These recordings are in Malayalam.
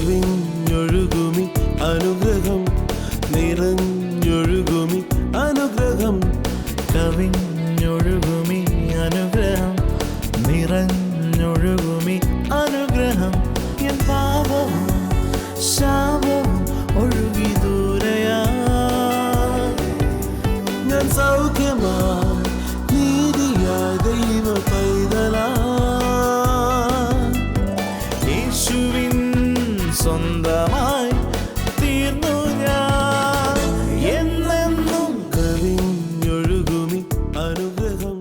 കവിഞ്ഞൊഴുകുമി അനുഗ്രഹം നിറഞ്ഞൊഴുകുമി അനുഗ്രഹം കവിഞ്ഞൊഴുകുമി അനുഗ്രഹം നിറഞ്ഞൊഴുകുമി അനുഗ്രഹം എൻ പാപവും ശാപവും ഒഴുകി ദൂരയാ ഞാൻ സൗഖ്യമാ നീതിയാ ദൈവ പൈതലാ യേശുവിൻ സ്വന്തമായി തീർന്നു ഞാൻ എന്നെന്നും. കവിഞ്ഞൊഴുകുമി അനുഗ്രഹം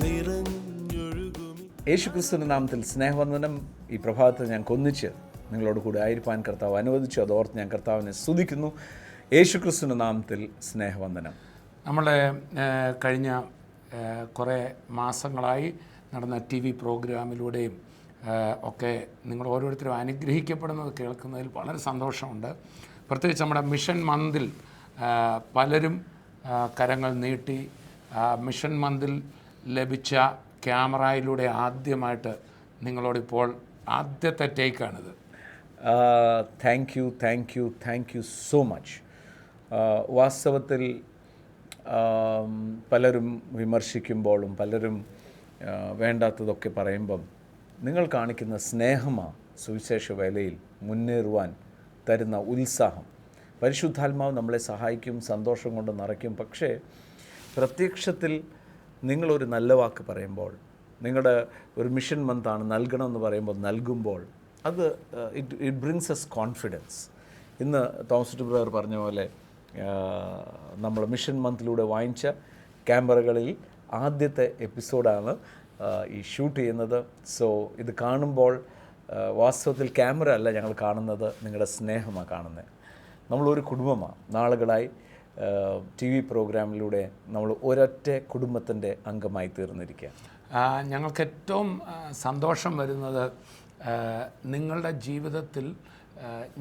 നിറഞ്ഞൊഴുകുമി. യേശുക്രിസ്തുവിൻ്റെ നാമത്തിൽ സ്നേഹവന്ദനം. ഈ പ്രഭാതത്തിൽ ഞാൻ ഒന്നിച്ച് നിങ്ങളോട് കൂടി ആയിരിക്കാൻ കർത്താവ് അനുവദിച്ചു. അതോർത്ത് ഞാൻ കർത്താവിനെ സ്തുതിക്കുന്നു. യേശുക്രിസ്തുവിൻ്റെ നാമത്തിൽ സ്നേഹവന്ദനം. നമ്മളെ കഴിഞ്ഞ കുറേ മാസങ്ങളായി നടന്ന TV പ്രോഗ്രാമിലൂടെയും ഒക്കെ നിങ്ങൾ ഓരോരുത്തരും അനുഗ്രഹിക്കപ്പെടുന്നത് കേൾക്കുന്നതിൽ വളരെ സന്തോഷമുണ്ട്. പ്രത്യേകിച്ച് നമ്മുടെ മിഷൻ മന്തിൽ പലരും കരങ്ങൾ നീട്ടി മിഷൻ മന്തിൽ ലഭിച്ച ക്യാമറയിലൂടെ ആദ്യമായിട്ട് നിങ്ങളോടിപ്പോൾ ആദ്യത്തെ ടേക്കാണിത്. Thank you so much. വാസ്തവത്തിൽ പലരും വിമർശിക്കുമ്പോഴും പലരും വേണ്ടാത്തതൊക്കെ പറയുമ്പം നിങ്ങൾ കാണിക്കുന്ന സ്നേഹമാണ് സുവിശേഷ വേലയിൽ മുന്നേറുവാൻ തരുന്ന ഉത്സാഹം. പരിശുദ്ധാത്മാവ് നമ്മളെ സഹായിക്കും, സന്തോഷം കൊണ്ട് നിറയ്ക്കും. പക്ഷേ പ്രത്യക്ഷത്തിൽ നിങ്ങളൊരു നല്ല വാക്ക് പറയുമ്പോൾ, നിങ്ങളുടെ ഒരു മിഷൻ മന്താണ് നൽകണമെന്ന് പറയുമ്പോൾ നൽകുമ്പോൾ അത് ഇറ്റ് ബ്രിങ്സ് എസ് കോൺഫിഡൻസ്. ഇന്ന് തോമസ് ബ്രദർ പറഞ്ഞ പോലെ നമ്മൾ മിഷൻ മന്തിലൂടെ വാങ്ങിച്ച ക്യാമറകളിൽ ആദ്യത്തെ എപ്പിസോഡാണ് ഈ ഷൂട്ട് ചെയ്യുന്നത്. സോ ഇത് കാണുമ്പോൾ വാസ്തവത്തിൽ ക്യാമറ അല്ല ഞങ്ങൾ കാണുന്നത്, നിങ്ങളുടെ സ്നേഹമാണ് കാണുന്നത്. നമ്മളൊരു കുടുംബമാണ്. നാളുകളായി TV പ്രോഗ്രാമിലൂടെ നമ്മൾ ഒരൊറ്റ കുടുംബത്തിൻ്റെ അംഗമായി തീർന്നിരിക്കുക. ഞങ്ങൾക്ക് ഏറ്റവും സന്തോഷം വരുന്നത് നിങ്ങളുടെ ജീവിതത്തിൽ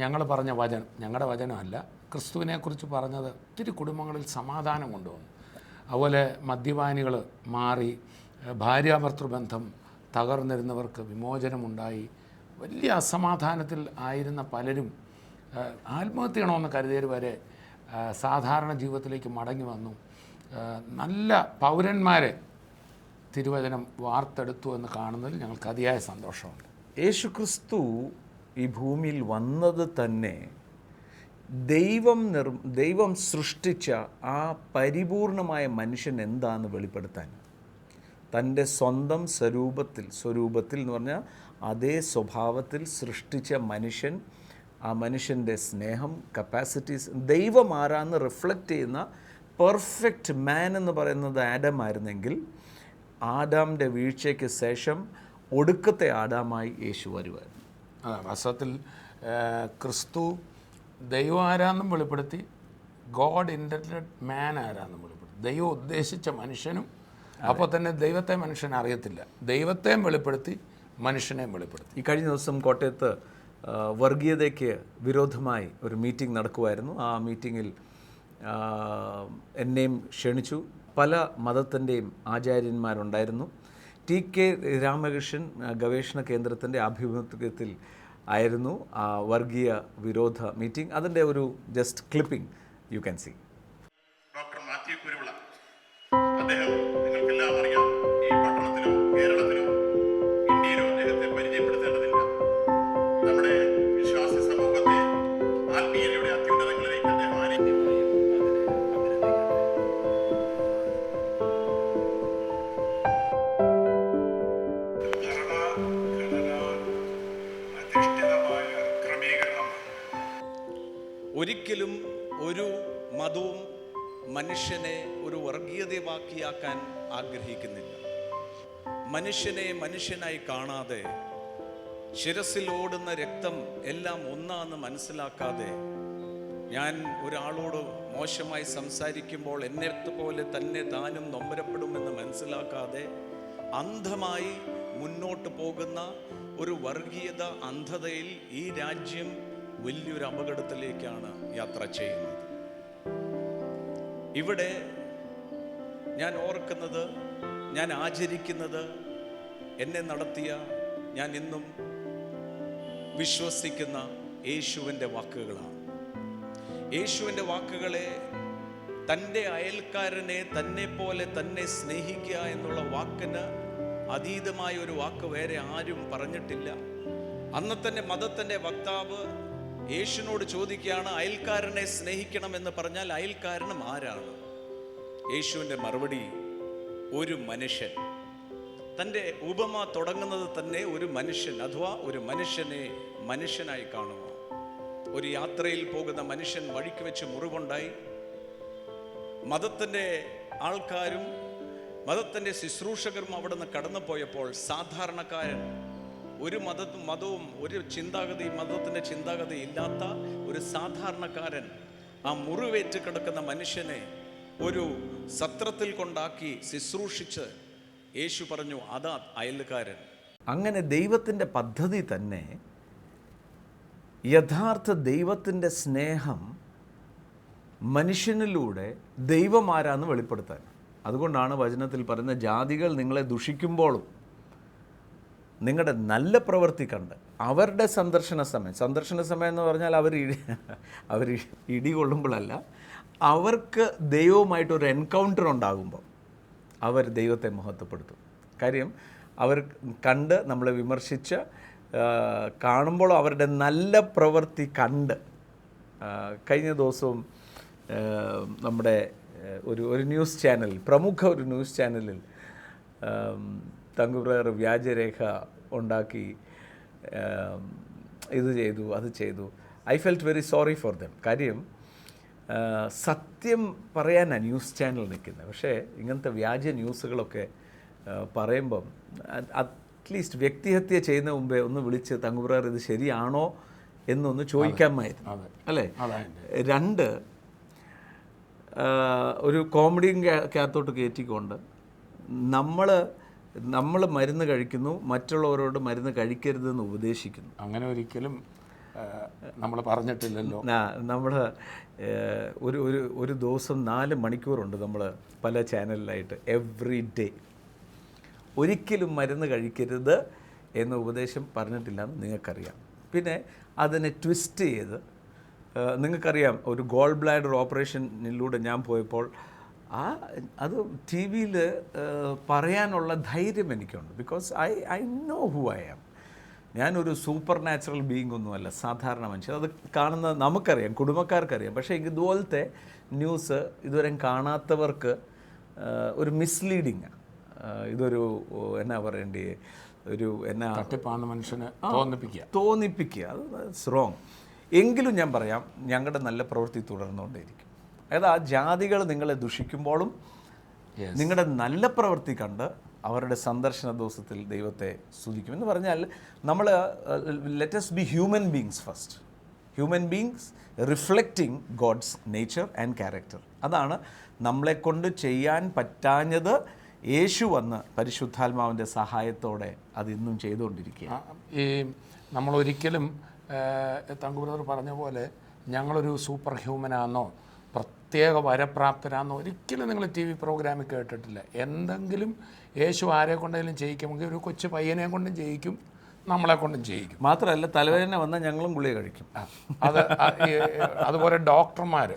ഞങ്ങൾ പറഞ്ഞ വചനം, ഞങ്ങളുടെ വചനമല്ല, ക്രിസ്തുവിനെക്കുറിച്ച് പറഞ്ഞത് ഒത്തിരി കുടുംബങ്ങളിൽ സമാധാനം കൊണ്ടുവന്നു. അതുപോലെ മദ്യപാനികൾ മാറി, ഭാര്യാഭർത്തൃബന്ധം തകർന്നിരുന്നവർക്ക് വിമോചനമുണ്ടായി, വലിയ അസമാധാനത്തിൽ ആയിരുന്ന പലരും ആത്മഹത്യ ചെയ്യണമെന്ന് കരുതിയവർ വരെ സാധാരണ ജീവിതത്തിലേക്ക് മടങ്ങി വന്നു. നല്ല പൗരന്മാരെ തിരുവചനം വാർത്തെടുത്തു എന്ന് കാണുന്നതിൽ ഞങ്ങൾക്ക് അതിയായ സന്തോഷമുണ്ട്. യേശുക്രിസ്തു ഈ ഭൂമിയിൽ വന്നത് തന്നെ ദൈവം സൃഷ്ടിച്ച ആ പരിപൂർണമായ മനുഷ്യൻ എന്താണെന്ന് വെളിപ്പെടുത്താൻ. തൻ്റെ സ്വന്തം സ്വരൂപത്തിൽ എന്ന് പറഞ്ഞാൽ അതേ സ്വഭാവത്തിൽ സൃഷ്ടിച്ച മനുഷ്യൻ, ആ മനുഷ്യൻ്റെ സ്നേഹം, കപ്പാസിറ്റീസ്, ദൈവം ആരാന്ന് റിഫ്ലക്റ്റ് ചെയ്യുന്ന പെർഫെക്റ്റ് മാൻ എന്ന് പറയുന്നത് ആഡമായിരുന്നെങ്കിൽ ആദാമിൻ്റെ വീഴ്ചയ്ക്ക് ശേഷം ഒടുക്കത്തെ ആദാമായി യേശു വരുമായിരുന്നു. വാസ്തവത്തിൽ ക്രിസ്തു ദൈവം ആരാന്നും വെളിപ്പെടുത്തി, ഗോഡ് ഇൻറ്റൻഡഡ് മാൻ ആരാന്നും വെളിപ്പെടുത്തി. ദൈവം ഉദ്ദേശിച്ച മനുഷ്യനും, അപ്പോൾ തന്നെ ദൈവത്തെ മനുഷ്യൻ അറിയത്തില്ല, ദൈവത്തെയും വെളിപ്പെടുത്തി മനുഷ്യനെയും വെളിപ്പെടുത്തി. ഈ കഴിഞ്ഞ ദിവസം കോട്ടയത്ത് വർഗീയതയ്ക്ക് വിരോധമായി ഒരു മീറ്റിംഗ് നടക്കുമായിരുന്നു. ആ മീറ്റിങ്ങിൽ എന്നെയും ക്ഷണിച്ചു. പല മതത്തിൻ്റെയും ആചാര്യന്മാരുണ്ടായിരുന്നു. TK രാമകൃഷ്ണൻ ഗവേഷണ കേന്ദ്രത്തിൻ്റെ ആഭിമുഖ്യത്തിൽ ആയിരുന്നു ആ വർഗീയ വിരോധ മീറ്റിംഗ്. അതിൻ്റെ ഒരു just clipping you can see. Doctor Mathew Kuruvila, അദ്ദേഹം നിങ്ങൾക്കെല്ലാം അറിയാം. ഈ പട്ടണത്തിലും കേരളത്തിലും ഇന്ത്യയിലും അദ്ദേഹത്തെ പരിചയപ്പെടുത്തേണ്ടതില്ല. നമ്മുടെ വിശ്വാസ സമൂഹത്തെ ആത്മീയതയുടെ അത്യുന്നതങ്ങളിലേക്ക് അദ്ദേഹം ഒരിക്കലും ഒരു മതവും മനുഷ്യനെ ഒരു വർഗീയതവാക്കിയാക്കാൻ ആഗ്രഹിക്കുന്നില്ല. മനുഷ്യനെ മനുഷ്യനായി കാണാതെ, ശിരസിൽ ഓടുന്ന രക്തം എല്ലാം ഒന്നാണെന്ന് മനസ്സിലാക്കാതെ, ഞാൻ ഒരാളോട് മോശമായി സംസാരിക്കുമ്പോൾ എന്നെപ്പോലെ തന്നെ താനും നൊമ്പരപ്പെടുമെന്ന് മനസ്സിലാക്കാതെ അന്ധമായി മുന്നോട്ട് പോകുന്ന ഒരു വർഗീയത അന്ധതയിൽ ഈ രാജ്യം വലിയൊരു അപകടത്തിലേക്കാണ് യാത്ര ചെയ്യുന്നത്. ഇവിടെ ഞാൻ ഓർക്കുന്നത്, ഞാൻ ആചരിക്കുന്നത്, എന്നെ നടത്തിയ, ഞാൻ ഇന്നും വിശ്വസിക്കുന്ന യേശുവിൻ്റെ വാക്കുകളാണ്. യേശുവിൻ്റെ വാക്കുകളെ തൻ്റെ അയൽക്കാരനെ തന്നെ പോലെ തന്നെ സ്നേഹിക്കുക എന്നുള്ള വാക്കിന് അതീതമായ ഒരു വാക്ക് വേറെ ആരും പറഞ്ഞിട്ടില്ല. അന്ന് തന്നെ മതത്തിൻ്റെ വക്താവ് യേശുവിനോട് ചോദിക്കുകയാണ്, അയൽക്കാരനെ സ്നേഹിക്കണമെന്ന് പറഞ്ഞാൽ അയൽക്കാരനും ആരാണ്? യേശുവിൻ്റെ മറുപടി, ഒരു മനുഷ്യൻ. തൻ്റെ ഉപമ തുടങ്ങുന്നത് തന്നെ ഒരു മനുഷ്യൻ അഥവാ ഒരു മനുഷ്യനെ മനുഷ്യനായി കാണുക. ഒരു യാത്രയിൽ പോകുന്ന മനുഷ്യൻ വഴിക്ക് വെച്ച് മുറിവുണ്ടായി. മതത്തിൻ്റെ ആൾക്കാരും മതത്തിൻ്റെ ശുശ്രൂഷകരും അവിടെ നിന്ന് കടന്നു പോയപ്പോൾ സാധാരണക്കാരൻ, ഒരു മതവും ഒരു മതത്തിൻ്റെ ചിന്താഗതി ഇല്ലാത്ത ഒരു സാധാരണക്കാരൻ ആ മുറിവേറ്റ് കിടക്കുന്ന മനുഷ്യനെ ഒരു സത്രത്തിൽ കൊണ്ടാക്കി ശുശ്രൂഷിച്ച് യേശു പറഞ്ഞു, അതാ അയൽക്കാരൻ. അങ്ങനെ ദൈവത്തിൻ്റെ പദ്ധതി തന്നെ യഥാർത്ഥ ദൈവത്തിൻ്റെ സ്നേഹം മനുഷ്യനിലൂടെ ദൈവം ആരാന്ന് വെളിപ്പെടുത്താൻ. അതുകൊണ്ടാണ് വചനത്തിൽ പറയുന്ന, ജാതികൾ നിങ്ങളെ ദുഷിക്കുമ്പോഴും നിങ്ങളുടെ നല്ല പ്രവൃത്തി കണ്ട് അവരുടെ സന്ദർശന സമയം എന്ന് പറഞ്ഞാൽ അവർ ഇടി കൊള്ളുമ്പോഴല്ല, അവർക്ക് ദൈവവുമായിട്ടൊരു എൻകൗണ്ടർ ഉണ്ടാകുമ്പോൾ അവർ ദൈവത്തെ മഹത്വപ്പെടുത്തും. കാര്യം അവർ കണ്ട് നമ്മളെ വിമർശിച്ച് കാണുമ്പോൾ അവരുടെ നല്ല പ്രവൃത്തി കണ്ട്. കഴിഞ്ഞ ദിവസവും നമ്മുടെ ഒരു ന്യൂസ് ചാനൽ, പ്രമുഖ ഒരു ന്യൂസ് ചാനലിൽ തങ്കുബ്രദർ വ്യാജരേഖ ഉണ്ടാക്കി ഇത് ചെയ്തു അത് ചെയ്തു. I felt very sorry for them. കാര്യം സത്യം പറയാനാണ് ന്യൂസ് ചാനൽ നിൽക്കുന്നത്. പക്ഷേ ഇങ്ങനത്തെ വ്യാജ ന്യൂസുകളൊക്കെ പറയുമ്പം അറ്റ്ലീസ്റ്റ് വ്യക്തിഹത്യ ചെയ്യുന്ന മുമ്പേ ഒന്ന് വിളിച്ച് തങ്കുബ്രദർ ഇത് ശരിയാണോ എന്നൊന്ന് ചോദിക്കാമായിരുന്നു, അല്ലേ? 2, ഒരു കോമഡിയും അകത്തോട്ട് കയറ്റിക്കൊണ്ട് നമ്മൾ മരുന്ന് കഴിക്കുന്നു, മറ്റുള്ളവരോട് മരുന്ന് കഴിക്കരുതെന്ന് ഉപദേശിക്കുന്നു. അങ്ങനെ ഒരിക്കലും നമ്മൾ പറഞ്ഞിട്ടില്ലല്ലോ. നമ്മൾ ഒരു ദിവസം 4 മണിക്കൂറുണ്ട് നമ്മൾ പല ചാനലിലായിട്ട് എവ്രി ഡേ. ഒരിക്കലും മരുന്ന് കഴിക്കരുത് എന്ന ഉപദേശം പറഞ്ഞിട്ടില്ലെന്ന് നിങ്ങൾക്കറിയാം. പിന്നെ അതിനെ ട്വിസ്റ്റ് ചെയ്ത് നിങ്ങൾക്കറിയാം, ഒരു ഗോൾ ബ്ലാഡർ ഓപ്പറേഷനിലൂടെ ഞാൻ പോയപ്പോൾ അത് ടി വിയിൽ പറയാനുള്ള ധൈര്യം എനിക്കുണ്ട്. Because I know who I am. ഞാനൊരു സൂപ്പർ നാച്ചുറൽ ബീയിങ് ഒന്നുമല്ല, സാധാരണ മനുഷ്യൻ. അത് കാണുന്ന നമുക്കറിയാം, കുടുംബക്കാർക്കറിയാം. പക്ഷേ ഇതുപോലത്തെ ന്യൂസ് ഇതുവരെ കാണാത്തവർക്ക് ഒരു മിസ്ലീഡിങ്, ഇതൊരു എന്നാ പറയേണ്ടി, ഒരു എന്നാ തട്ടിപ്പാണ് മനുഷ്യനെ തോന്നിപ്പിക്കുക. അത് റോങ്. എങ്കിലും ഞാൻ പറയാം, ഞങ്ങളുടെ നല്ല പ്രവൃത്തി തുടർന്നുകൊണ്ടേയിരിക്കും. അതായത് ആ ജാതികൾ നിങ്ങളെ ദുഷിക്കുമ്പോഴും നിങ്ങളുടെ നല്ല പ്രവൃത്തി കണ്ട് അവരുടെ സന്ദർശന ദിവസത്തിൽ ദൈവത്തെ സ്തുതിക്കും. എന്ന് പറഞ്ഞാൽ നമ്മൾ let us be human beings first. Human beings reflecting God's nature and character. അതാണ് നമ്മളെക്കൊണ്ട് ചെയ്യാൻ പറ്റാഞ്ഞത്. യേശു വന്ന് പരിശുദ്ധാത്മാവിൻ്റെ സഹായത്തോടെ അതിന്നും ചെയ്തുകൊണ്ടിരിക്കുക. ഈ നമ്മളൊരിക്കലും തങ്കുബ്രദർ പറഞ്ഞ പോലെ ഞങ്ങളൊരു സൂപ്പർ ഹ്യൂമനാണെന്നോ പ്രത്യേക വരപ്രാപ്തരാണെന്നോ ഒരിക്കലും നിങ്ങൾ ടി വി പ്രോഗ്രാമിൽ കേട്ടിട്ടില്ല. എന്തെങ്കിലും യേശു ആരെ കൊണ്ടെങ്കിലും ചെയ്യിക്കുമെങ്കിൽ ഒരു കൊച്ചു പയ്യനെ കൊണ്ടും ചെയ്യിക്കും, നമ്മളെ കൊണ്ടും ചെയ്യിക്കും. മാത്രമല്ല തലവേദന വന്നാൽ ഞങ്ങളും ഗുളിക കഴിക്കും. അതുപോലെ ഡോക്ടർമാർ,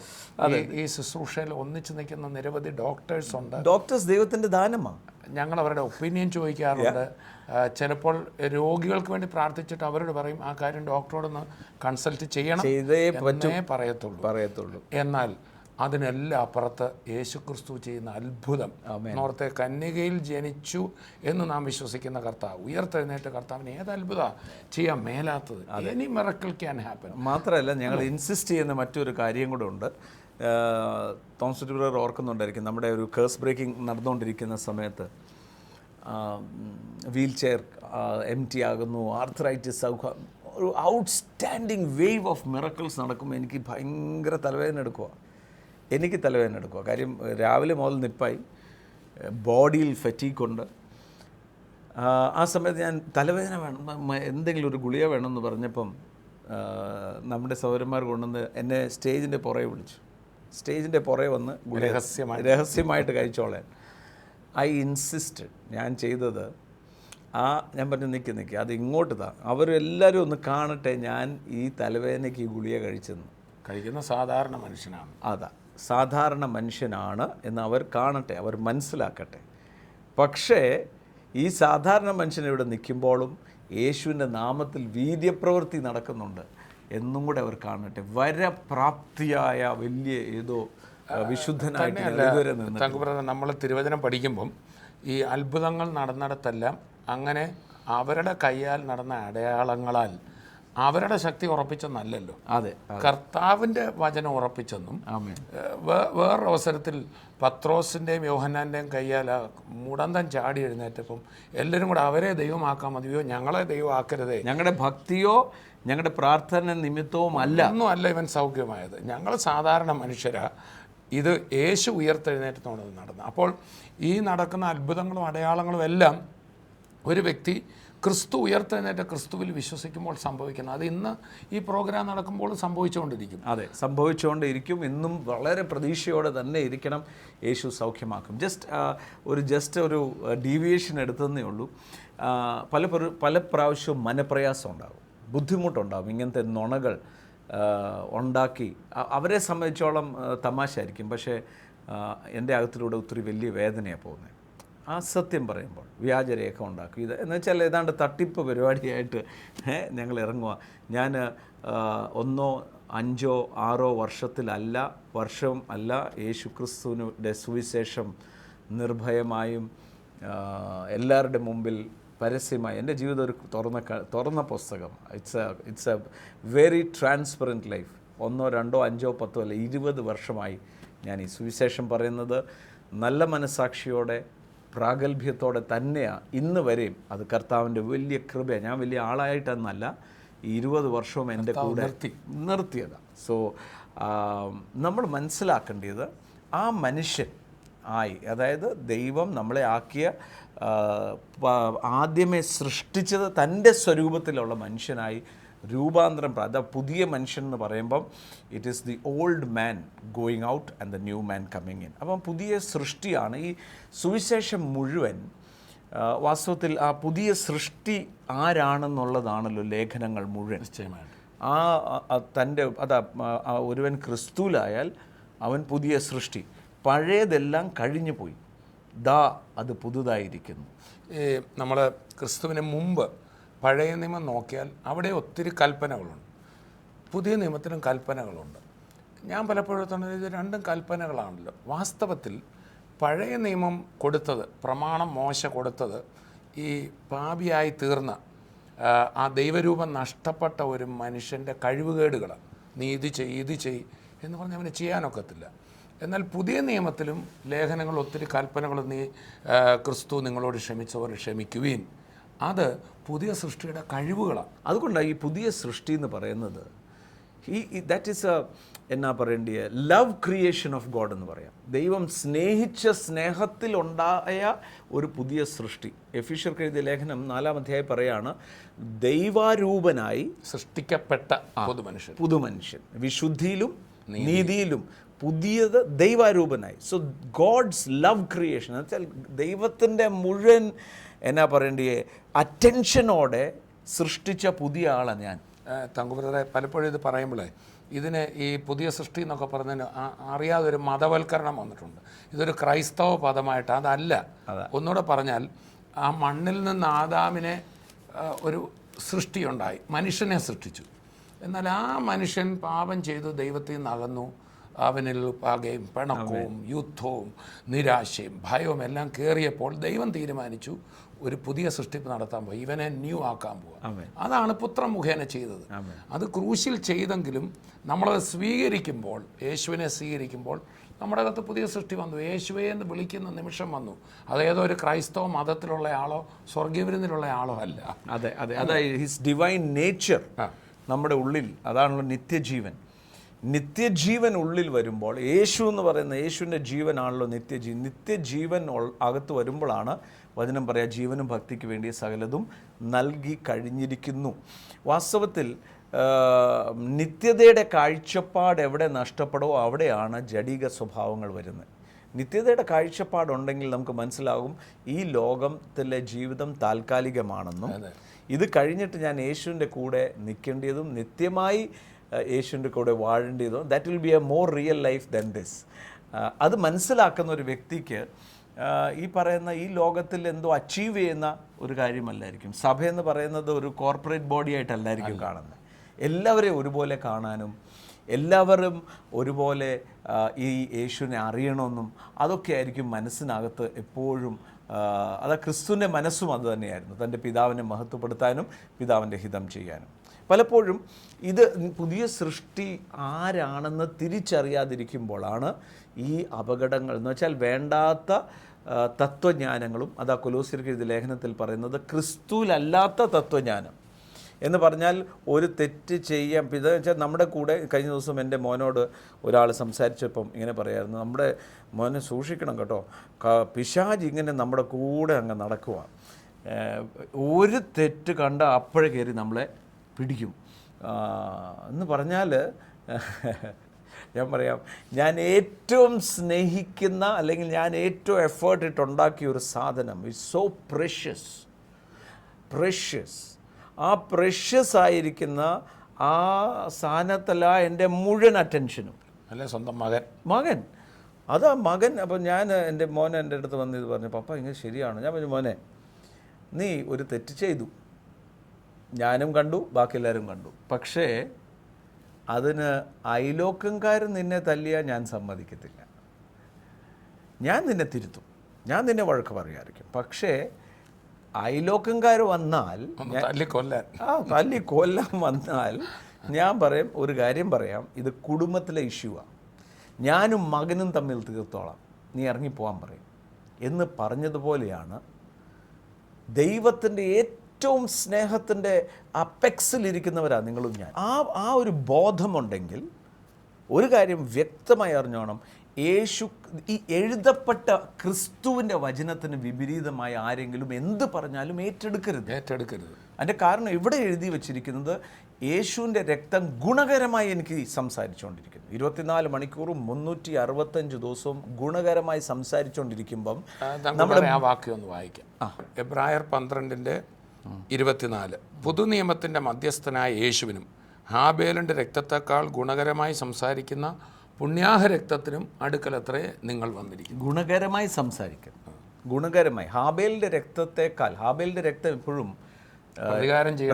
ഈ ശുശ്രൂഷയിൽ ഒന്നിച്ച് നിൽക്കുന്ന നിരവധി ഡോക്ടേഴ്സ് ഉണ്ട്. ഡോക്ടേഴ്സ് ദൈവത്തിൻ്റെ ദാനമാണ്. ഞങ്ങൾ അവരുടെ ഒപ്പീനിയൻ ചോദിക്കാറുണ്ട്. ചിലപ്പോൾ രോഗികൾക്ക് വേണ്ടി പ്രാർത്ഥിച്ചിട്ട് അവരോട് പറയും, ആ കാര്യം ഡോക്ടറോടൊന്ന് കൺസൾട്ട് ചെയ്യണം എന്നേ പറയത്തുള്ളൂ. എന്നാൽ അതിനെല്ലാം അപ്പുറത്ത് യേശുക്രിസ്തു ചെയ്യുന്ന അത്ഭുതം, നോർത്തെ കന്യകയിൽ ജനിച്ചു എന്ന് നാം വിശ്വസിക്കുന്ന കർത്താവ്, ഉയർത്തെഴുന്നേറ്റ കർത്താവിന് ഏത് അത്ഭുതം ചെയ്യാൻ മേലാത്തത്? Any miracle can happen. മാത്രമല്ല ഞങ്ങൾ ഇൻസിസ്റ്റ് ചെയ്യുന്ന മറ്റൊരു കാര്യം കൂടെ ഉണ്ട്. തോമസ് ബ്രദർ ഓർക്കുന്നുണ്ടായിരിക്കും, നമ്മുടെ ഒരു കേഴ്സ് ബ്രേക്കിംഗ് നടന്നുകൊണ്ടിരിക്കുന്ന സമയത്ത് വീൽ ചെയർ എംറ്റി ആകുന്നു, ആർത്രൈറ്റിസ്, ഒരു ഔട്ട്സ്റ്റാൻഡിങ് വേവ് ഓഫ് മിറക്കിൾസ് നടക്കുമ്പോൾ എനിക്ക് ഭയങ്കര തലവേദന എടുക്കുക. കാര്യം രാവിലെ മുതൽ നിപ്പായി, ബോഡിയിൽ ഫറ്റീഗ് ഉണ്ട്. ആ സമയത്ത് ഞാൻ തലവേദന വേണം, എന്തെങ്കിലും ഒരു ഗുളിക വേണമെന്ന് പറഞ്ഞപ്പം നമ്മുടെ സഹോദരന്മാർ കൊണ്ടുവന്ന് എന്നെ സ്റ്റേജിൻ്റെ പുറകെ വിളിച്ചു. സ്റ്റേജിൻ്റെ പുറകെ വന്ന് രഹസ്യമായിട്ട് കഴിച്ചോളാൻ. I insisted. ഞാൻ ചെയ്തത് ഞാൻ പറഞ്ഞു നിൽക്ക് അത് ഇങ്ങോട്ട് താ, അവരെല്ലാവരും ഒന്ന് കാണട്ടെ ഞാൻ ഈ തലവേദനയ്ക്ക് ഈ ഗുളിക കഴിച്ചെന്ന്. കഴിക്കുന്ന സാധാരണ മനുഷ്യനാണ്. അതാ സാധാരണ മനുഷ്യനാണ് എന്ന് അവർ കാണട്ടെ, അവർ മനസ്സിലാക്കട്ടെ. പക്ഷേ ഈ സാധാരണ മനുഷ്യൻ ഇവിടെ നിൽക്കുമ്പോഴും യേശുവിൻ്റെ നാമത്തിൽ വീര്യപ്രവൃത്തി നടക്കുന്നുണ്ട് എന്നും കൂടെ അവർ കാണട്ടെ. വരപ്രാപ്തിയായ വലിയ ഏതോ വിശുദ്ധനായിട്ട് ഇതുവരെ നിന്ന് നമ്മൾ തിരുവചനം പഠിക്കുമ്പം ഈ അത്ഭുതങ്ങൾ നടന്നിടത്തെല്ലാം അങ്ങനെ അവരുടെ കയ്യാൽ നടന്ന അടയാളങ്ങളാൽ അവരുടെ ശക്തി ഉറപ്പിച്ചെന്നല്ലല്ലോ. അതെ, കർത്താവിൻ്റെ വചനം ഉറപ്പിച്ചെന്നും. വേറൊരു അവസരത്തിൽ പത്രോസിൻ്റെയും യോഹന്നാൻ്റെയും കയ്യാൽ മുടന്തൻ ചാടി എഴുന്നേറ്റപ്പം എല്ലാവരും കൂടെ അവരെ ദൈവമാക്കാൻ മതിയോ, ഞങ്ങളെ ദൈവമാക്കരുതേ, ഞങ്ങളുടെ ഭക്തിയോ ഞങ്ങളുടെ പ്രാർത്ഥന നിമിത്തവും ഒന്നും അല്ല ഇവൻ സൗഖ്യമായത്, ഞങ്ങൾ സാധാരണ മനുഷ്യരാ, ഇത് യേശു ഉയർത്തെഴുന്നേറ്റത്തോടെ നടന്നു. അപ്പോൾ ഈ നടക്കുന്ന അത്ഭുതങ്ങളും അടയാളങ്ങളും എല്ലാം ഒരു വ്യക്തി ക്രിസ്തു ഉയർത്തെഴുന്നേറ്റ ക്രിസ്തുവിൽ വിശ്വസിക്കുമ്പോൾ സംഭവിക്കുന്നത്. അത് ഇന്ന് ഈ പ്രോഗ്രാം നടക്കുമ്പോൾ സംഭവിച്ചുകൊണ്ടിരിക്കും. അതെ, സംഭവിച്ചുകൊണ്ടിരിക്കും. ഇന്നും വളരെ പ്രതീക്ഷയോടെ തന്നെ ഇരിക്കണം. യേശു സൗഖ്യമാക്കും. ജസ്റ്റ് ഒരു ഡീവിയേഷൻ എടുത്തതേ ഉള്ളൂ. പല പ്രാവശ്യവും മനപ്രയാസം ഉണ്ടാകും, ബുദ്ധിമുട്ടുണ്ടാകും. ഇങ്ങനത്തെ നുണകൾ ഉണ്ടാക്കി അവരെ സംബന്ധിച്ചോളം തമാശയായിരിക്കും, പക്ഷേ എൻ്റെ അകത്തിലൂടെ ഒത്തിരി വലിയ വേദനയാണ് പോകുന്നത്. ആ സത്യം പറയുമ്പോൾ വ്യാജരേഖ ഉണ്ടാക്കും. ഇത് എന്ന് വെച്ചാൽ ഏതാണ്ട് തട്ടിപ്പ് പരിപാടിയായിട്ട് ഞങ്ങൾ ഇറങ്ങുക. ഞാൻ 1, 5, 6 വർഷം അല്ല യേശു ക്രിസ്തുവിൻ്റെ സുവിശേഷം നിർഭയമായും എല്ലാവരുടെ മുമ്പിൽ പരസ്യമായി എൻ്റെ ജീവിതം ഒരു തുറന്ന പുസ്തകം. It's A very transparent life. 1, 2, 5, 10 അല്ല 20 വർഷമായി ഞാൻ ഈ സുവിശേഷം പറയുന്നത് നല്ല മനസാക്ഷിയോടെ പ്രാഗൽഭ്യത്തോടെ തന്നെയാണ് ഇന്ന് വരെയും. അത് കർത്താവിൻ്റെ വലിയ കൃപയാണ്. ഞാൻ വലിയ ആളായിട്ടെന്നല്ല, ഈ 20 വർഷവും എൻ്റെ കൂടെ നിർത്തിയതാണ്. സോ നമ്മൾ മനസ്സിലാക്കേണ്ടത് ആ മനുഷ്യൻ അതായത് ദൈവം നമ്മളെ ആക്കിയ ആദ്യമേ സൃഷ്ടിച്ചത് തൻ്റെ സ്വരൂപത്തിലുള്ള മനുഷ്യനായി രൂപാന്തരം പുതിയ മനുഷ്യൻ എന്ന് പറയുമ്പം it is the old man going out and the new man coming in. അപ്പം പുതിയ സൃഷ്ടിയാണ് ഈ സുവിശേഷം മുഴുവൻ. വാസ്തവത്തിൽ ആ പുതിയ സൃഷ്ടി ആരാണെന്നുള്ളതാണല്ലോ ലേഖനങ്ങൾ മുഴുവൻ. നിശ്ചയമായിട്ട് ഒരുവൻ ക്രിസ്തുവിലായാൽ അവൻ പുതിയ സൃഷ്ടി. പഴയതെല്ലാം കഴിഞ്ഞു പോയി, അത് പുതുതായിരിക്കുന്നു. നമ്മൾ ക്രിസ്തുവിന് മുമ്പ് പഴയ നിയമം നോക്കിയാൽ അവിടെ ഒത്തിരി കൽപ്പനകളുണ്ട്, പുതിയ നിയമത്തിലും കൽപ്പനകളുണ്ട്. ഞാൻ പലപ്പോഴും ഇത് രണ്ടും കൽപ്പനകളാണല്ലോ. വാസ്തവത്തിൽ പഴയ നിയമം കൊടുത്തത്, പ്രമാണം മോശ കൊടുത്തത് ഈ പാപിയായി തീർന്ന ആ ദൈവരൂപം നഷ്ടപ്പെട്ട ഒരു മനുഷ്യൻ്റെ കഴിവുകേടുകളാണ്. നീ ഇത് ചെയ് എന്ന് പറഞ്ഞ് അവന് ചെയ്യാനൊക്കത്തില്ല. എന്നാൽ പുതിയ നിയമത്തിലും ലേഖനങ്ങൾ ഒത്തിരി കൽപ്പനകൾ, ക്രിസ്തു നിങ്ങളോട് ക്ഷമിച്ചവർ ക്ഷമിക്കുവീൻ, അത് പുതിയ സൃഷ്ടിയുടെ കഴിവുകളാണ്. അതുകൊണ്ടാണ് ഈ പുതിയ സൃഷ്ടി എന്ന് പറയുന്നത് ദാറ്റ് ഈസ് എന്നാ പറയേണ്ടിയ ലവ് ക്രിയേഷൻ ഓഫ് ഗോഡ് എന്ന് പറയാം. ദൈവം സ്നേഹിച്ച സ്നേഹത്തിലുണ്ടായ ഒരു പുതിയ സൃഷ്ടി. എഫീഷ്യർക്ക് എഴുതിയ ലേഖനം 4-ാം അധ്യായം പറയാണ്, ദൈവാരൂപനായി സൃഷ്ടിക്കപ്പെട്ട പുതുമനുഷ്യൻ വിശുദ്ധിയിലും നീതിയിലും പുതിയത് ദൈവാരൂപനായി. സോ ഗോഡ്സ് ലവ് ക്രിയേഷൻ എന്ന് വെച്ചാൽ ദൈവത്തിൻ്റെ മുഴുവൻ എന്നാ പറയേണ്ടിയേ അറ്റൻഷനോടെ സൃഷ്ടിച്ച പുതിയ ആളാണ് ഞാൻ. തങ്കുബ്രദറെ, പലപ്പോഴും ഇത് പറയുമ്പോഴേ ഇതിന് ഈ പുതിയ സൃഷ്ടി എന്നൊക്കെ പറഞ്ഞതിന് അറിയാതെ ഒരു മതവൽക്കരണം വന്നിട്ടുണ്ട്. ഇതൊരു ക്രൈസ്തവ പദമായിട്ട് അതല്ല. ഒന്നുകൂടെ പറഞ്ഞാൽ ആ മണ്ണിൽ നിന്ന് ആദാമിനെ ഒരു സൃഷ്ടിയുണ്ടായി, മനുഷ്യനെ സൃഷ്ടിച്ചു. എന്നാൽ ആ മനുഷ്യൻ പാപം ചെയ്തു ദൈവത്തിൽ നിന്ന് അകന്നു. അവനിൽ പകയും പിണക്കവും യുദ്ധവും നിരാശയും ഭയവും എല്ലാം കയറിയപ്പോൾ ദൈവം തീരുമാനിച്ചു ഒരു പുതിയ സൃഷ്ടിപ്പ് നടത്താൻ പോയി, ഇവനെ ന്യൂ ആക്കാൻ പോവുക. അതാണ് പുത്രൻ മുഖേന ചെയ്തത്. അത് ക്രൂശിൽ ചെയ്തെങ്കിലും നമ്മളത് സ്വീകരിക്കുമ്പോൾ, യേശുവിനെ സ്വീകരിക്കുമ്പോൾ നമ്മുടെ അകത്ത് പുതിയ സൃഷ്ടി വന്നു. യേശുവേ എന്ന് വിളിക്കുന്ന നിമിഷം വന്നു. അതേതോ ഒരു ക്രൈസ്തവ മതത്തിലുള്ള ആളോ സ്വർഗീയവിരുന്നിലുള്ള ആളോ അല്ല. അതെ, അതായത് ഹിസ് ഡിവൈൻ നേച്ചർ നമ്മുടെ ഉള്ളിൽ, അതാണല്ലോ നിത്യജീവൻ. നിത്യജീവൻ ഉള്ളിൽ വരുമ്പോൾ യേശു എന്ന് പറയുന്ന യേശുവിൻ്റെ ജീവനാണല്ലോ നിത്യജീവൻ അകത്ത് വരുമ്പോഴാണ് വചനം പറയാം, ജീവനും ഭക്തിക്ക് വേണ്ടി സകലതും നൽകി കഴിഞ്ഞിരിക്കുന്നു. വാസ്തവത്തിൽ നിത്യതയുടെ കാഴ്ചപ്പാട് എവിടെ നഷ്ടപ്പെടുമോ അവിടെയാണ് ജഡിക സ്വഭാവങ്ങൾ വരുന്നത്. നിത്യതയുടെ കാഴ്ചപ്പാടുണ്ടെങ്കിൽ നമുക്ക് മനസ്സിലാകും ഈ ലോകത്തിലെ ജീവിതം താൽക്കാലികമാണെന്നും ഇത് കഴിഞ്ഞിട്ട് ഞാൻ യേശുവിൻ്റെ കൂടെ നിൽക്കേണ്ടതും നിത്യമായി യേശുവിൻ്റെ കൂടെ വാഴേണ്ടതും that will be a more real life than this. അത് മനസ്സിലാക്കുന്ന ഒരു വ്യക്തിക്ക് ഈ പറയുന്ന ഈ ലോകത്തിൽ എന്തോ അച്ചീവ് ചെയ്യുന്ന ഒരു കാര്യമല്ലായിരിക്കും. സഭയെന്ന് പറയുന്നത് ഒരു കോർപ്പറേറ്റ് ബോഡി ആയിട്ടല്ലായിരിക്കും കാണുന്നത്. എല്ലാവരെയും ഒരുപോലെ കാണാനും എല്ലാവരും ഒരുപോലെ ഈ യേശുവിനെ അറിയണമെന്നും അതൊക്കെ ആയിരിക്കും മനസ്സിനകത്ത് എപ്പോഴും. അത് ക്രിസ്തുവിൻ്റെ മനസ്സും അത് തന്നെയായിരുന്നു, തൻ്റെ പിതാവിനെ മഹത്വപ്പെടുത്താനും പിതാവിൻ്റെ ഹിതം ചെയ്യാനും. പലപ്പോഴും ഇത് പുതിയ സൃഷ്ടി ആരാണെന്ന് തിരിച്ചറിയാതിരിക്കുമ്പോഴാണ് ഈ അപകടങ്ങൾ എന്ന് വെച്ചാൽ വേണ്ടാത്ത തത്വജ്ഞാനങ്ങളും. അതാ കൊലോസ്യർക്ക് എഴുതിയ ലേഖനത്തിൽ പറയുന്നത് ക്രിസ്തുവിലല്ലാത്ത തത്വജ്ഞാനം എന്ന് പറഞ്ഞാൽ ഒരു തെറ്റ് ചെയ്യാൻ ഇതെന്ന് വെച്ചാൽ നമ്മുടെ കൂടെ കഴിഞ്ഞ ദിവസം എൻ്റെ മോനോട് ഒരാൾ സംസാരിച്ചപ്പം ഇങ്ങനെ പറയായിരുന്നു, നമ്മുടെ മോനെ സൂക്ഷിക്കണം കേട്ടോ, പിശാച് ഇങ്ങനെ നമ്മുടെ കൂടെ അങ്ങ് നടക്കുക, ഒരു തെറ്റ് കണ്ട അപ്പോഴേ കയറി നമ്മളെ പിടിക്കും എന്ന് പറഞ്ഞാൽ ഞാൻ പറയാം, ഞാൻ ഏറ്റവും സ്നേഹിക്കുന്ന അല്ലെങ്കിൽ ഞാൻ ഏറ്റവും എഫേർട്ട് ഇട്ടുണ്ടാക്കിയ ഒരു സാധനം ഇറ്റ്സ് സോ പ്രഷ്യസ്. ആ പ്രഷ്യസ് ആയിരിക്കുന്ന ആ സാധനത്തല്ല എൻ്റെ മുഴുവൻ അറ്റൻഷനും. അല്ലെ സ്വന്തം മകൻ അതാ മകൻ. അപ്പം ഞാൻ എൻ്റെ മോനെ എൻ്റെ അടുത്ത് വന്ന് ഇത് പറഞ്ഞു, പപ്പ ഇങ്ങനെ ശരിയാണ്. ഞാൻ പറഞ്ഞു, മോനെ നീ ഒരു തെറ്റ് ചെയ്തു, ഞാനും കണ്ടു, ബാക്കി എല്ലാവരും കണ്ടു. പക്ഷേ അതിന് അയലോക്കംകാരൻ നിന്നെ തല്ലിയാൽ ഞാൻ സമ്മതിക്കത്തില്ല. ഞാൻ നിന്നെ തിരുത്തും, ഞാൻ നിന്നെ വഴക്ക് പറയാതിരിക്കും. പക്ഷേ അയലോക്കംകാർ വന്നാൽ തല്ലിക്കൊല്ലാൻ വന്നാൽ ഞാൻ പറയും, ഒരു കാര്യം പറയാം, ഇത് കുടുംബത്തിലെ ഇഷ്യൂവാണ്, ഞാനും മകനും തമ്മിൽ തീർത്തോളാം, നീ ഇറങ്ങിപ്പോകാൻ പറയും എന്ന് പറഞ്ഞതുപോലെയാണ് ദൈവത്തിൻ്റെ ഏറ്റവും സ്നേഹത്തിൻ്റെ അപ്പെക്സിലിരിക്കുന്നവരാണ് നിങ്ങളും ഞാൻ. ആ ഒരു ബോധമുണ്ടെങ്കിൽ ഒരു കാര്യം വ്യക്തമായി അറിഞ്ഞോണം, യേശു ഈ എഴുതപ്പെട്ട ക്രിസ്തുവിൻ്റെ വചനത്തിന് വിപരീതമായി ആരെങ്കിലും എന്ത് പറഞ്ഞാലും ഏറ്റെടുക്കരുത്. അതിൻ്റെ കാരണം ഇവിടെ എഴുതി വച്ചിരിക്കുന്നത് യേശുവിൻ്റെ രക്തം ഗുണകരമായി എനിക്ക് സംസാരിച്ചുകൊണ്ടിരിക്കുന്നു. 24 മണിക്കൂറും 365 ദിവസവും ഗുണകരമായി സംസാരിച്ചുകൊണ്ടിരിക്കുമ്പം നമ്മുടെ ആ വാക്യം ഒന്ന് വായിക്കാം. എബ്രായർ 12:24 പുതുനിയമത്തിൻ്റെ മധ്യസ്ഥനായ യേശുവിനും ഹാബേലിൻ്റെ രക്തത്തെക്കാൾ ഗുണകരമായി സംസാരിക്കുന്ന പുണ്യാഹ രക്തത്തിനും അടുക്കലത്രേ നിങ്ങൾ വന്നിരിക്കുന്നു. ഗുണകരമായി സംസാരിക്കും, ഗുണകരമായി. ഹാബേലിൻ്റെ രക്തത്തെക്കാൾ, ഹാബേലിൻ്റെ രക്തം എപ്പോഴും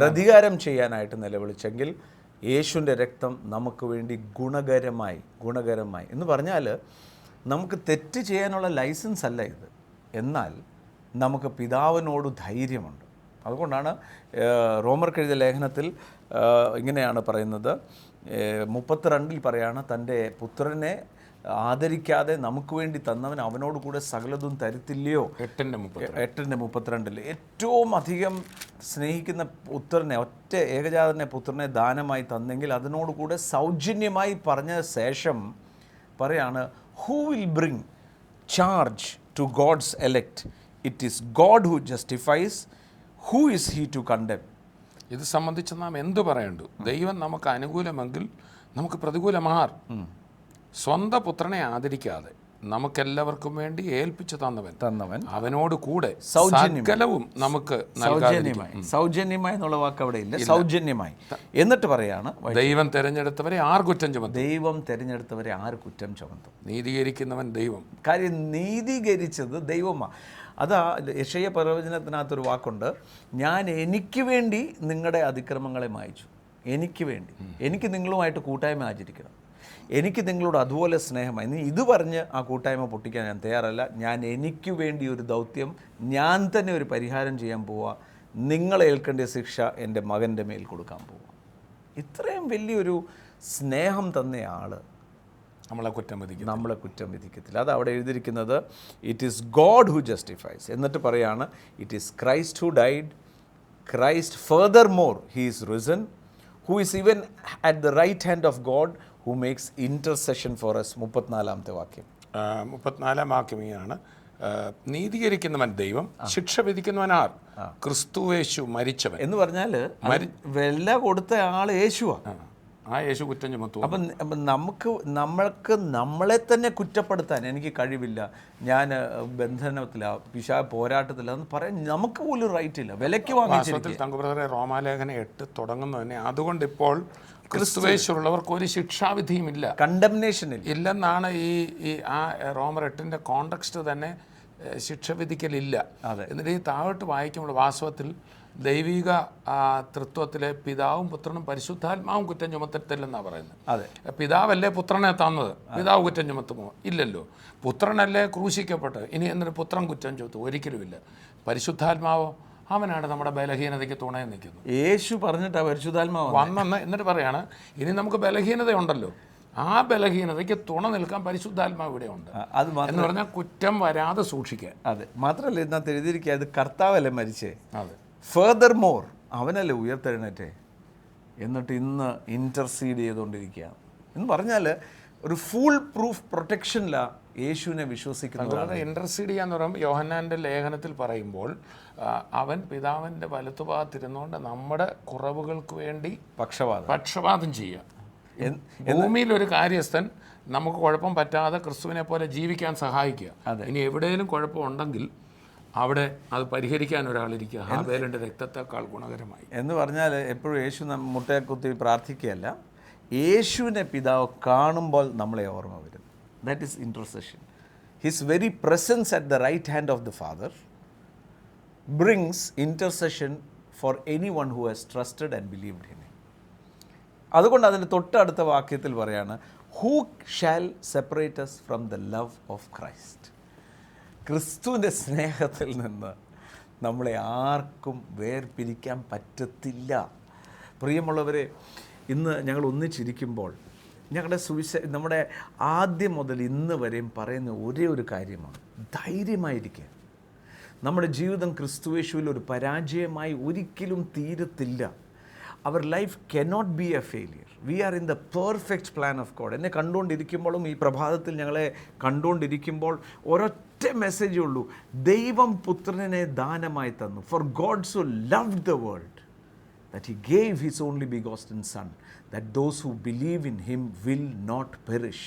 പ്രതികാരം ചെയ്യാനായിട്ട് നിലവിളിച്ചെങ്കിൽ യേശുവിൻ്റെ രക്തം നമുക്ക് വേണ്ടി ഗുണകരമായി എന്ന് പറഞ്ഞാൽ നമുക്ക് തെറ്റ് ചെയ്യാനുള്ള ലൈസൻസ് അല്ല ഇത്, എന്നാൽ നമുക്ക് പിതാവിനോട് ധൈര്യമുണ്ട്. അതുകൊണ്ടാണ് റോമർക്ക് എഴുതിയ ലേഖനത്തിൽ ഇങ്ങനെയാണ് പറയുന്നത്, 32 പറയാണ്, തൻ്റെ പുത്രനെ ആദരിക്കാതെ നമുക്ക് വേണ്ടി തന്നവൻ അവനോട് കൂടെ സകലതും തരുത്തില്ലയോ. 8:32 ഏറ്റവും അധികം സ്നേഹിക്കുന്ന പുത്രനെ, ഒറ്റ ഏകജാതനെ പുത്രനെ ദാനമായി തന്നെങ്കിൽ അതിനോട് കൂടെ സൗജന്യമായി പറഞ്ഞ ശേഷം പറയാണ്, who will bring charge to God's elect? It is God who justifies, who is he to condemn? ഇത് സംബന്ധിച്ച് നാം എന്തു പറയണ്ടു? ദൈവം നമുക്ക് അനുകൂലമെങ്കിൽ നമുക്ക് പ്രതികൂലമാർ. സ്വന്തം പുത്രനെ ആദരിക്കാതെ നമുക്കെല്ലാവർക്കും വേണ്ടി ഏൽപ്പിച്ചു തന്നവൻ അവനോട് കൂടെ സകലവും നമുക്ക് സൗജന്യമായി എന്നുള്ള വാക്ക് അവിടെ ഇല്ല, സൗജന്യമായി. എന്നിട്ട് പറയാണ്, ദൈവം തെരഞ്ഞെടുത്തവരെ ആർ കുറ്റം ചുമത്തും? ദൈവം തെരഞ്ഞെടുത്തവരെ ആർ കുറ്റം ചുമത്തും? നീതീകരിക്കുന്നവൻ ദൈവം. കാര്യം നീതീകരിച്ചത് ദൈവമാണ്. അതാ യെശയ്യ പ്രവചനത്തിനകത്തൊരു വാക്കുണ്ട്, ഞാൻ എനിക്ക് വേണ്ടി നിങ്ങളുടെ അതിക്രമങ്ങളെ മായിച്ചു. എനിക്ക് വേണ്ടി, എനിക്ക് നിങ്ങളുമായിട്ട് കൂട്ടായ്മ ആചരിക്കണം, എനിക്ക് നിങ്ങളോട് അതുപോലെ സ്നേഹമായി. നീ ഇത് പറഞ്ഞ് ആ കൂട്ടായ്മ പൊട്ടിക്കാൻ ഞാൻ തയ്യാറല്ല. ഞാൻ എനിക്ക് വേണ്ടി ഒരു ദൗത്യം, ഞാൻ തന്നെ ഒരു പരിഹാരം ചെയ്യാൻ പോവുക. നിങ്ങളെ ഏൽക്കേണ്ട ശിക്ഷ എൻ്റെ മകൻ്റെ മേൽ കൊടുക്കാൻ പോവുക. ഇത്രയും വലിയൊരു സ്നേഹം തന്നെ ആൾ നമ്മളെ കുറ്റം വിധിക്കത്തില്ല. അത് അവിടെ എഴുതിയിരിക്കുന്നത്, it is God who justifies. എന്നിട്ട് പറയാണ്, it is Christ who died, Christ furthermore he is risen, who is even at the right hand of God, who makes intercession for us. 34 വാക്യം. 34 വാക്യമാണ്, നീതീകരിക്കുന്നവൻ ദൈവം, ശിക്ഷ വിധിക്കുന്നവൻ ആർ? ക്രിസ്തുയേശു മരിച്ചവൻ. എന്ന് പറഞ്ഞാൽ വില കൊടുത്ത ആൾ യേശുവാണ്. ആ യേശു കുറ്റം ചുമത്തും. അപ്പം നമ്മൾക്ക് നമ്മളെ തന്നെ കുറ്റപ്പെടുത്താൻ എനിക്ക് കഴിവില്ല, ഞാൻ ബന്ധനത്തിലാണ്, പോരാട്ടത്തിലാന്ന് പറയാൻ നമുക്ക് പോലും റൈറ്റ് ഇല്ല. വിലയ്ക്ക് വാങ്ങിച്ചിരിക്കും. തങ്കുബ്രദറെ, റോമാലേഖനം 8 തുടങ്ങുന്നതന്നെ അതുകൊണ്ട് ഇപ്പോൾ ക്രിസ്തുവേശുള്ളവർക്ക് ഒരു ശിക്ഷാവിധിയുമില്ല, കണ്ടംനേഷൻ ഇല്ലെന്നാണ് ഈ ആ റോമർ 8-ന്റെ കോണ്ടക്സ്റ്റ് തന്നെ. ശിക്ഷ വിധിക്കലില്ല. എന്നിട്ട് ഈ താഴോട്ട് വായിക്കുമ്പോൾ വാസ്തവത്തിൽ ദൈവിക തൃത്വത്തിലെ പിതാവും പുത്രനും പരിശുദ്ധാത്മാവും കുറ്റം ചുമത്തത്തില്ലെന്നാണ് പറയുന്നത്. പിതാവല്ലേ പുത്രനെ തന്നത്, പിതാവ് കുറ്റം ചുമത്തുമോ? ഇല്ലല്ലോ. പുത്രനല്ലേ ക്രൂശിക്കപ്പെട്ടത്, ഇനി എന്നിട്ട് പുത്രൻ കുറ്റം ചുമത്തും? ഒരിക്കലുമില്ല. പരിശുദ്ധാത്മാവോ, അവനാണ് നമ്മുടെ ബലഹീനതയ്ക്ക് തുണയിൽ നിൽക്കുന്നത്. യേശു പറഞ്ഞിട്ടാ പരിശുദ്ധാത്മാവ് വന്നെന്ന്. എന്നിട്ട് പറയാണ്, ഇനി നമുക്ക് ബലഹീനതയുണ്ടല്ലോ, ആ ബലഹീനതയ്ക്ക് തുണ നിൽക്കാൻ പരിശുദ്ധാത്മാവ് ഇവിടെ ഉണ്ട് എന്ന് പറഞ്ഞാൽ കുറ്റം വരാതെ സൂക്ഷിക്കാൻ. അതെ, മാത്രമല്ല ഇതിനകത്ത് എഴുതിയിരിക്കുക, അത് കർത്താവല്ലേ മരിച്ചേ. അതെ, ഫർദർ മോർ അവനല്ലേ ഉയർത്തെഴുന്നേറ്റേ, എന്നിട്ട് ഇന്ന് ഇൻ്റർസീഡ് ചെയ്തുകൊണ്ടിരിക്കുക എന്ന് പറഞ്ഞാൽ ഒരു ഫുൾ പ്രൂഫ് പ്രൊട്ടക്ഷനിലാണ് യേശുവിനെ വിശ്വസിക്കുന്നത്. ഇൻ്റർസീഡ് ചെയ്യാന്ന് പറയുമ്പോൾ യോഹന്നാൻ്റെ ലേഖനത്തിൽ പറയുമ്പോൾ അവൻ പിതാവിൻ്റെ വലത്തുഭാഗത്തിരുന്നുകൊണ്ട് നമ്മുടെ കുറവുകൾക്ക് വേണ്ടി പക്ഷപാതം ചെയ്യുക. ഭൂമിയിൽ ഒരു കാര്യസ്ഥൻ നമുക്ക് കുഴപ്പം പറ്റാതെ ക്രിസ്തുവിനെ പോലെ ജീവിക്കാൻ സഹായിക്കുക. ഇനി എവിടെയെങ്കിലും കുഴപ്പമുണ്ടെങ്കിൽ അവിടെ അത് പരിഹരിക്കാൻ ഒരാളിരിക്കുക. ഹാബേലിൻ്റെ രക്തത്തെക്കാൾ ഗുണകരമായി എന്ന് പറഞ്ഞാൽ എപ്പോഴും യേശു മുട്ടയെ കുത്തി പ്രാർത്ഥിക്കുകയല്ല, യേശുവിനെ പിതാവ് കാണുമ്പോൾ നമ്മളെ ഓർമ്മ വരും. That is intercession. His very presence at the right hand of the father brings intercession for any one who has trusted and believed him. അതുകൊണ്ട് അതിൻ്റെ തൊട്ടടുത്ത വാക്യത്തിൽ പറയാണ്, who shall separate us from the love of Christ. ക്രിസ്തുവിൻ്റെ സ്നേഹത്തിൽ നിന്ന് നമ്മളെ ആർക്കും വേർപിരിക്കാൻ പറ്റത്തില്ല. പ്രിയമുള്ളവരെ, ഇന്ന് ഞങ്ങൾ ഒന്നിച്ചിരിക്കുമ്പോൾ നമ്മുടെ ആദ്യം മുതൽ ഇന്ന് വരെയും പറയുന്ന ഒരേ ഒരു കാര്യമാണ്, ധൈര്യമായിരിക്കുക. നമ്മുടെ ജീവിതം ക്രിസ്തുയേശുവിൽ ഒരു പരാജയമായി ഒരിക്കലും തീരത്തില്ല. അവർ life cannot be a failure. We are in the perfect plan of God. എന്നെ കണ്ടുകൊണ്ടിരിക്കുമ്പോഴും ഈ പ്രഭാതത്തിൽ ഞങ്ങളെ കണ്ടുകൊണ്ടിരിക്കുമ്പോൾ ഒരൊറ്റ മെസ്സേജേ ഉള്ളൂ, ദൈവം പുത്രനെ ദാനമായി തന്നു. For God so loved the world that he gave his only begotten son, that those who believe in him will not perish.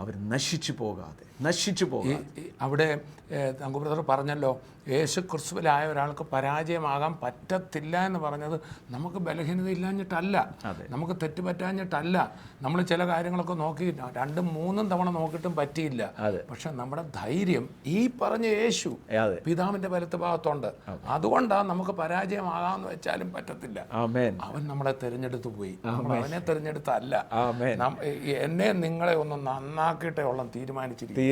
അവർ നശിച്ചു പോകാതെ. അവിടെ തങ്കുബ്രദർ പറഞ്ഞല്ലോ, യേശു ക്രിസ്തുവിലായ ഒരാൾക്ക് പരാജയമാകാൻ പറ്റത്തില്ല എന്ന് പറഞ്ഞത് നമുക്ക് ബലഹീനത ഇല്ലാഞ്ഞിട്ടല്ല, നമുക്ക് തെറ്റുപറ്റാഞ്ഞിട്ടല്ല. നമ്മൾ ചില കാര്യങ്ങളൊക്കെ നോക്കി 2-3 തവണ നോക്കിയിട്ടും പറ്റിയില്ല. പക്ഷെ നമ്മുടെ ധൈര്യം ഈ പറഞ്ഞ യേശു പിതാവിൻ്റെ വലത്ത് ഭാഗത്തുണ്ട്. അതുകൊണ്ടാണ് നമുക്ക് പരാജയമാകാമെന്ന് വെച്ചാലും പറ്റത്തില്ല. അവൻ നമ്മളെ തിരഞ്ഞെടുത്തു പോയി, നമ്മൾ അവനെ തിരഞ്ഞെടുത്തല്ല. എന്നെ നിങ്ങളെ ഒന്ന് നന്നാക്കിയിട്ടേ ഉള്ള തീരുമാനിച്ചിരിക്കുക,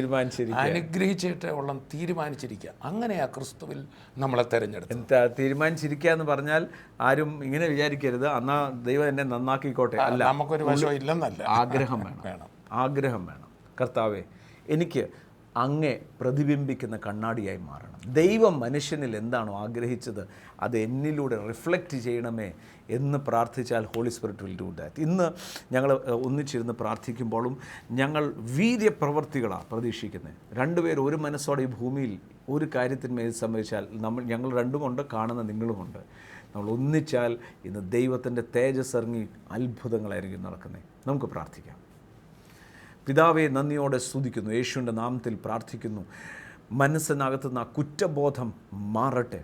അനുഗ്രഹിച്ചിട്ടേ ഉള്ള തീരുമാനിച്ചിരിക്കുക. അങ്ങനെയാ ക്രിസ്തുവിൽ നമ്മളെ തെരഞ്ഞെടുത്ത് തീരുമാനിച്ചിരിക്കുക എന്ന് പറഞ്ഞാൽ ആരും ഇങ്ങനെ വിചാരിക്കരുത്, എന്നാ ദൈവം എന്നെ നന്നാക്കിക്കോട്ടെ. അല്ല, നമുക്കൊരു വശം ഇല്ലെന്നല്ല. ആഗ്രഹം വേണം. കർത്താവേ, എനിക്ക് അങ്ങേ പ്രതിബിംബിക്കുന്ന കണ്ണാടിയായി മാറണം. ദൈവം മനുഷ്യനിൽ എന്താണോ ആഗ്രഹിച്ചത് അത് എന്നിലൂടെ റിഫ്ലക്റ്റ് ചെയ്യണമേ എന്ന് പ്രാർത്ഥിച്ചാൽ Holy Spirit will do that. ഇന്ന് ഞങ്ങൾ ഒന്നിച്ചിരുന്ന് പ്രാർത്ഥിക്കുമ്പോഴും ഞങ്ങൾ വീര്യപ്രവർത്തികളാണ് പ്രതീക്ഷിക്കുന്നത്. 2 പേർ ഒരു മനസ്സോടെ ഈ ഭൂമിയിൽ ഒരു കാര്യത്തിന്മേൽ സംഭവിച്ചാൽ ഞങ്ങൾ രണ്ടുമുണ്ട്, കാണുന്ന നിങ്ങളുമുണ്ട്. നമ്മൾ ഒന്നിച്ചാൽ ഇന്ന് ദൈവത്തിൻ്റെ തേജസ് ഇറങ്ങി അത്ഭുതങ്ങളായിരിക്കും നടക്കുന്നത്. നമുക്ക് പ്രാർത്ഥിക്കാം. പിതാവെ, നന്ദിയോടെ സ്തുതിക്കുന്നു, യേശുവിൻ്റെ നാമത്തിൽ പ്രാർത്ഥിക്കുന്നു. മനസ്സിനകത്തുനിന്ന് ആ കുറ്റബോധം മാറട്ടെ.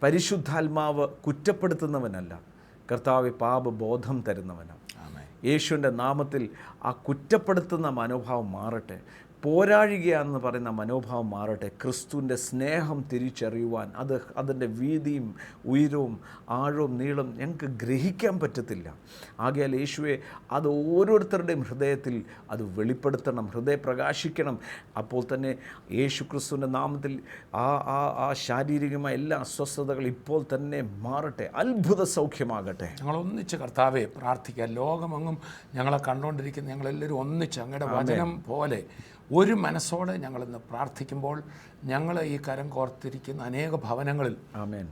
പരിശുദ്ധാത്മാവ് കുറ്റപ്പെടുത്തുന്നവനല്ല, കർത്താവെ പാപബോധം തരുന്നവനാണ്. യേശുവിൻ്റെ നാമത്തിൽ ആ കുറ്റപ്പെടുത്തുന്ന മനോഭാവം മാറട്ടെ. പോരാഴുകയാണെന്ന് പറയുന്ന മനോഭാവം മാറട്ടെ. ക്രിസ്തുവിൻ്റെ സ്നേഹം തിരിച്ചറിയുവാൻ അതിൻ്റെ വീതിയും ഉയരവും ആഴവും നീളം ഞങ്ങൾക്ക് ഗ്രഹിക്കാൻ പറ്റത്തില്ല. ആകയാൽ യേശുവെ, അത് ഓരോരുത്തരുടെയും ഹൃദയത്തിൽ അത് വെളിപ്പെടുത്തണം, പ്രകാശിക്കണം. അപ്പോൾ തന്നെ യേശു ക്രിസ്തുവിൻ്റെ നാമത്തിൽ ആ ശാരീരികമായ എല്ലാ അസ്വസ്ഥതകൾ ഇപ്പോൾ തന്നെ മാറട്ടെ, അത്ഭുത സൗഖ്യമാകട്ടെ. ഞങ്ങളൊന്നിച്ച് കർത്താവെ പ്രാർത്ഥിക്കുക. ലോകമെങ്ങും ഞങ്ങളെ കണ്ടുകൊണ്ടിരിക്കുന്ന ഞങ്ങളെല്ലാവരും ഒന്നിച്ച് അങ്ങയുടെ വചനം പോലെ ഒരു മനസ്സോടെ ഞങ്ങളിന്ന് പ്രാർത്ഥിക്കുമ്പോൾ ഞങ്ങൾ ഈ കരം കോർത്തിരിക്കുന്ന അനേക ഭവനങ്ങളിൽ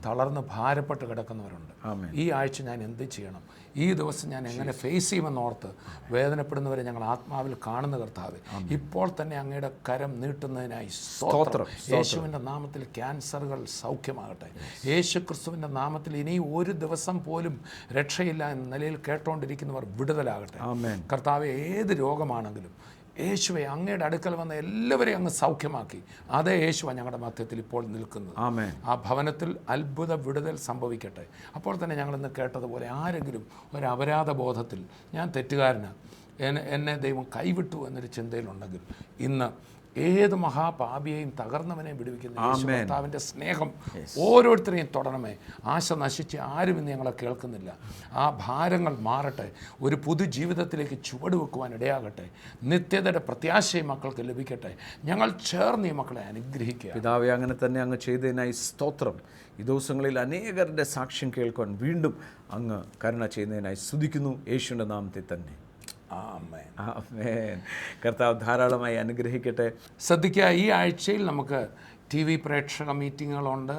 തളർന്ന് ഭാരപ്പെട്ട് കിടക്കുന്നവരുണ്ട്. ഈ ആഴ്ച ഞാൻ എന്ത് ചെയ്യണം, ഈ ദിവസം ഞാൻ എങ്ങനെ ഫേസ് ചെയ്യുമെന്നോർത്ത് വേദനപ്പെടുന്നവരെ ഞങ്ങൾ ആത്മാവിൽ കാണുന്ന കർത്താവേ, ഇപ്പോൾ തന്നെ അങ്ങയുടെ കരം നീട്ടുന്നതിനായി സ്തോത്രം. യേശുവിൻ്റെ നാമത്തിൽ ക്യാൻസറുകൾ സൗഖ്യമാകട്ടെ. യേശു ക്രിസ്തുവിൻ്റെ നാമത്തിൽ ഇനി ഒരു ദിവസം പോലും രക്ഷയില്ല എന്ന നിലയിൽ കേട്ടോണ്ടിരിക്കുന്നവർ വിടുതലാകട്ടെ. കർത്താവെ, ഏത് രോഗമാണെങ്കിലും യേശുവെ അങ്ങയുടെ അടുക്കൽ വന്ന എല്ലാവരെയും അങ്ങ് സൗഖ്യമാക്കി. അതേ യേശുവ ഞങ്ങളുടെ മധ്യത്തിൽ ഇപ്പോൾ നിൽക്കുന്നത്. ആ ഭവനത്തിൽ അത്ഭുത വിടുതൽ സംഭവിക്കട്ടെ. അപ്പോൾ തന്നെ ഞങ്ങളിന്ന് കേട്ടതുപോലെ ആരെങ്കിലും ഒരു അപരാധ ബോധത്തിൽ ഞാൻ തെറ്റുകാരനാണ്, എന്നെ ദൈവം കൈവിട്ടു എന്നൊരു ചിന്തയിലുണ്ടെങ്കിൽ ഇന്ന് ഏത് മഹാപാപിയെയും തകർന്നവനെ വിടുവിക്കുന്ന കർത്താവിൻ്റെ സ്നേഹം ഓരോരുത്തരെയും തൊടണമേ. ആശ നശിച്ച് ആരും ഇന്ന് ഞങ്ങളെ കേൾക്കുന്നില്ല. ആ ഭാരങ്ങൾ മാറട്ടെ. ഒരു പുതുജീവിതത്തിലേക്ക് ചുവട് വെക്കുവാൻ ഇടയാകട്ടെ. നിത്യതയുടെ പ്രത്യാശയും മക്കൾക്ക് ലഭിക്കട്ടെ. ഞങ്ങൾ ചേർന്ന് ഈ മക്കളെ അനുഗ്രഹിക്കുക. പിതാവേ, അങ്ങനെ തന്നെ അങ്ങ് ചെയ്തതിനായി സ്തോത്രം. ഈ ദിവസങ്ങളിൽ അനേകരുടെ സാക്ഷ്യം കേൾക്കുവാൻ വീണ്ടും അങ്ങ് കരുണ ചെയ്യുന്നതിനായി സ്തുതിക്കുന്നു. യേശുവിൻ്റെ നാമത്തിൽ തന്നെ. കർത്താവ് ധാരാളമായി അനുഗ്രഹിക്കട്ടെ. ശ്രദ്ധിക്കുക, ഈ ആഴ്ചയിൽ നമുക്ക് TV പ്രേക്ഷക മീറ്റിങ്ങുകളുണ്ട്.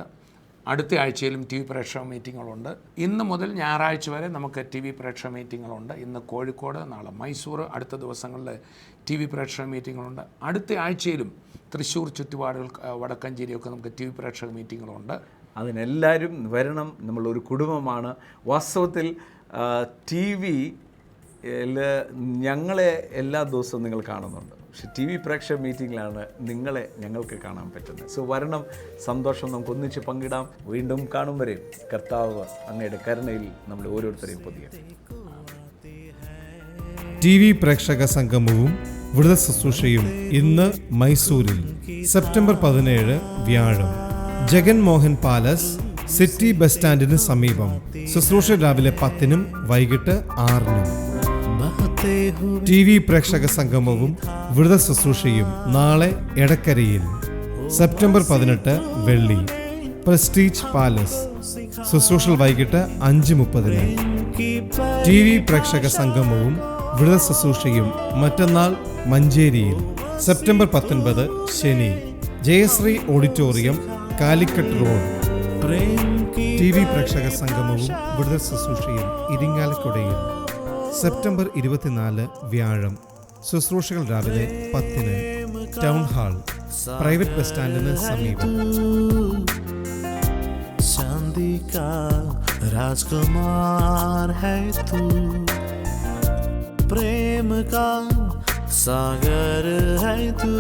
അടുത്ത ആഴ്ചയിലും TV പ്രേക്ഷക മീറ്റിങ്ങുകളുണ്ട്. ഇന്ന് മുതൽ ഞായറാഴ്ച വരെ നമുക്ക് TV പ്രേക്ഷക മീറ്റിങ്ങുകളുണ്ട്. ഇന്ന് കോഴിക്കോട്, നാളെ മൈസൂർ, അടുത്ത ദിവസങ്ങളിൽ TV പ്രേക്ഷക മീറ്റിങ്ങുകളുണ്ട്. അടുത്ത ആഴ്ചയിലും തൃശ്ശൂർ ചുറ്റുപാടുകൾ, വടക്കഞ്ചേരിയൊക്കെ നമുക്ക് TV പ്രേക്ഷക മീറ്റിങ്ങുകളുണ്ട്. അതിനെല്ലാവരും വരണം. നമ്മളൊരു കുടുംബമാണ്. വാസ്തവത്തിൽ TV ഞങ്ങളെ എല്ലാ ദിവസവും നിങ്ങൾ കാണുന്നുണ്ട്. പക്ഷെ TV പ്രേക്ഷക മീറ്റിങ്ങിലാണ് നിങ്ങളെ ഞങ്ങൾക്ക് കാണാൻ പറ്റുന്നത്. സോ വരണം, സന്തോഷം നമുക്ക് ഒന്നിച്ച് പങ്കിടാം. വീണ്ടും കാണും വരെ കർത്താവ് അങ്ങയുടെ കരുണയിൽ നമ്മൾ ഓരോരുത്തരെയും പൊതിയട്ടെ. TV പ്രേക്ഷക സംഗമവും വിടുതൽ ശുശ്രൂഷയും ഇന്ന് മൈസൂരിൽ സെപ്റ്റംബർ 17 വ്യാഴം, Jagan Mohan Palace, city bus സ്റ്റാൻഡിന് സമീപം. ശുശ്രൂഷ രാവിലെ 10-നും വൈകിട്ട് 6-നും. TV പ്രേക്ഷക സംഗമവും വിടുതൽ ശുശ്രൂഷയും നാളെ എടക്കരയിൽ സെപ്റ്റംബർ 18 വെള്ളി, പ്രസ്റ്റീജ് പാലസ്. ശുശ്രൂഷകൾ വൈകിട്ട് 5:30-ന്. TV പ്രേക്ഷക സംഗമവും വിടുതൽ ശുശ്രൂഷയും മറ്റന്നാൾ മഞ്ചേരിയിൽ സെപ്റ്റംബർ 19 ശനി, Jayashree Auditorium, Calicut Road. TV പ്രേക്ഷക സംഗമവും വിടുതൽ ശുശ്രൂഷയും ഇരിങ്ങാലക്കുടയിൽ സെപ്റ്റംബർ 24 വ്യാഴം. ശുശ്രൂഷകൾ രാവിലെ 10-ന്, ടൗൺ ഹാൾ, പ്രൈവറ്റ് ബസ് സ്റ്റാൻഡിന് സമീപം. शांति का राजकुमार है तू, प्रेम का सागर है तू,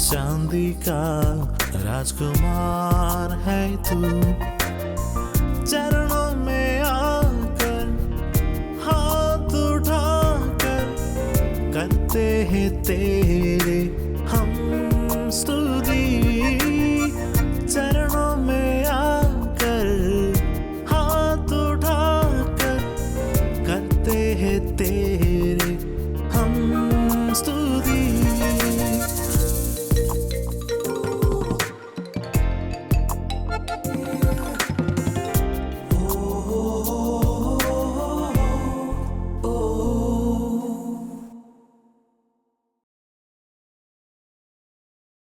शांति का राजकुमार है तू. चरणों में आकर हाथ उठाकर करते हैं तेरे हम स्तुति. चरणों में आकर हाथ उठाकर करते हैं तेरे हम स्तुति.